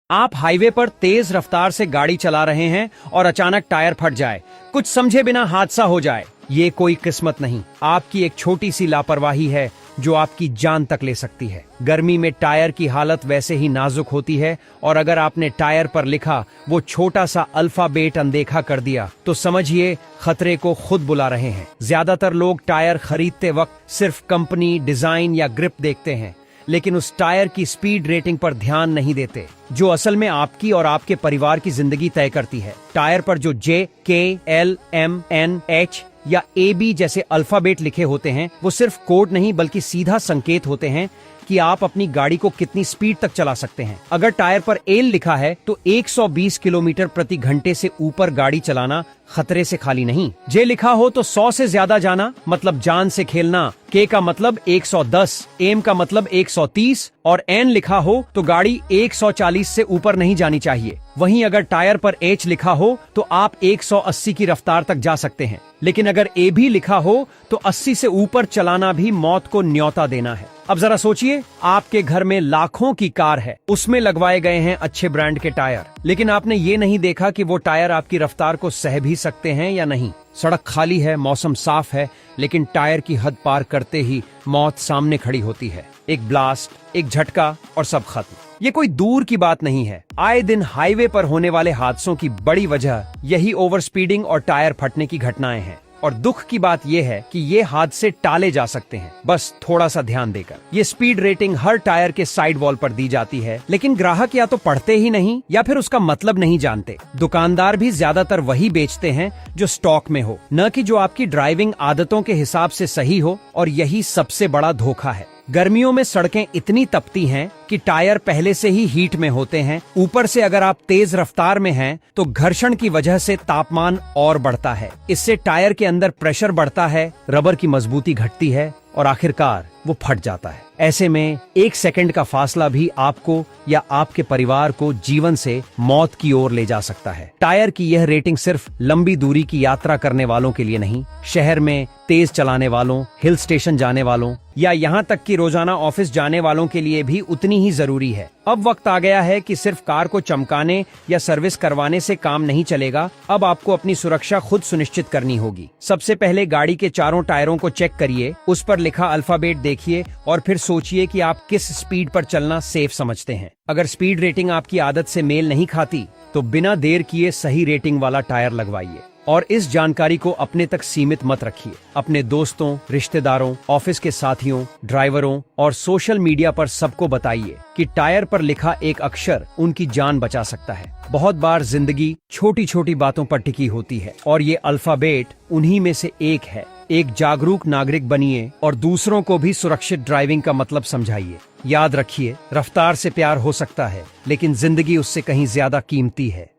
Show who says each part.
Speaker 1: आप हाईवे पर तेज रफ्तार से गाड़ी चला रहे हैं और अचानक टायर फट जाए, कुछ समझे बिना हादसा हो जाए। ये कोई किस्मत नहीं, आपकी एक छोटी सी लापरवाही है जो आपकी जान तक ले सकती है। गर्मी में टायर की हालत वैसे ही नाजुक होती है और अगर आपने टायर पर लिखा वो छोटा सा अल्फाबेट अनदेखा कर दिया तो समझिए खतरे को खुद बुला रहे हैं। ज्यादातर लोग टायर खरीदते वक्त सिर्फ कंपनी, डिजाइन या ग्रिप देखते हैं, लेकिन उस टायर की स्पीड रेटिंग पर ध्यान नहीं देते, जो असल में आपकी और आपके परिवार की जिंदगी तय करती है। टायर पर जो JKLMNH या AB जैसे अल्फाबेट लिखे होते हैं वो सिर्फ कोड नहीं बल्कि सीधा संकेत होते हैं कि आप अपनी गाड़ी को कितनी स्पीड तक चला सकते हैं। अगर टायर पर L लिखा है तो 120 किलोमीटर प्रति घंटे से ऊपर गाड़ी चलाना खतरे से खाली नहीं। J लिखा हो तो 100 से ज्यादा जाना मतलब जान से खेलना। K का मतलब 110, M का मतलब 130 और N लिखा हो तो गाड़ी 140 से ऊपर नहीं जानी चाहिए। वहीं अगर टायर पर H लिखा हो तो आप 180 की रफ्तार तक जा सकते हैं, लेकिन अगर AB लिखा हो तो 80 से ऊपर चलाना भी मौत को न्योता देना है। अब जरा सोचिए, आपके घर में लाखों की कार है, उसमें लगवाए गए हैं अच्छे ब्रांड के टायर, लेकिन आपने ये नहीं देखा कि वो टायर आपकी रफ्तार को सह भी सकते हैं या नहीं। सड़क खाली है, मौसम साफ है, लेकिन टायर की हद पार करते ही मौत सामने खड़ी होती है। एक ब्लास्ट, एक झटका और सब खत्म। ये कोई दूर की बात नहीं है। आए दिन हाईवे पर होने वाले हादसों की बड़ी वजह यही ओवर स्पीडिंग और टायर फटने की घटनाएं हैं। और दुख की बात यह है कि ये हादसे टाले जा सकते हैं, बस थोड़ा सा ध्यान देकर। ये स्पीड रेटिंग हर टायर के साइड वॉल पर दी जाती है, लेकिन ग्राहक या तो पढ़ते ही नहीं या फिर उसका मतलब नहीं जानते। दुकानदार भी ज्यादातर वही बेचते हैं जो स्टॉक में हो, न कि जो आपकी ड्राइविंग आदतों के हिसाब से सही हो, और यही सबसे बड़ा धोखा है। गर्मियों में सड़कें इतनी तपती हैं कि टायर पहले से ही हीट में होते हैं। ऊपर से अगर आप तेज रफ्तार में हैं तो घर्षण की वजह से तापमान और बढ़ता है। इससे टायर के अंदर प्रेशर बढ़ता है, रबर की मजबूती घटती है और आखिरकार वो फट जाता है। ऐसे में 1 सेकंड का फासला भी आपको या आपके परिवार को जीवन से मौत की ओर ले जा सकता है। टायर की यह रेटिंग सिर्फ लंबी दूरी की यात्रा करने वालों के लिए नहीं, शहर में तेज चलाने वालों, हिल स्टेशन जाने वालों या यहाँ तक कि रोजाना ऑफिस जाने वालों के लिए भी उतनी ही जरूरी है। अब वक्त आ गया है कि सिर्फ कार को चमकाने या सर्विस करवाने से काम नहीं चलेगा। अब आपको अपनी सुरक्षा खुद सुनिश्चित करनी होगी। सबसे पहले गाड़ी के चारों टायरों को चेक करिए, उस पर लिखा अल्फाबेट देखिए और फिर सोचिए कि आप किस स्पीड पर चलना सेफ समझते हैं। अगर स्पीड रेटिंग आपकी आदत से मेल नहीं खाती तो बिना देर किए सही रेटिंग वाला टायर लगवाइए। और इस जानकारी को अपने तक सीमित मत रखिए। अपने दोस्तों, रिश्तेदारों, ऑफिस के साथियों, ड्राइवरों और सोशल मीडिया पर सबको बताइए कि टायर पर लिखा एक अक्षर उनकी जान बचा सकता है। बहुत बार जिंदगी छोटी छोटी बातों पर टिकी होती है और ये अल्फाबेट उन्हीं में से एक है। एक जागरूक नागरिक बनिए और दूसरों को भी सुरक्षित ड्राइविंग का मतलब समझाइए। याद रखिए, रफ्तार से प्यार हो सकता है, लेकिन जिंदगी उससे कहीं ज्यादा कीमती है।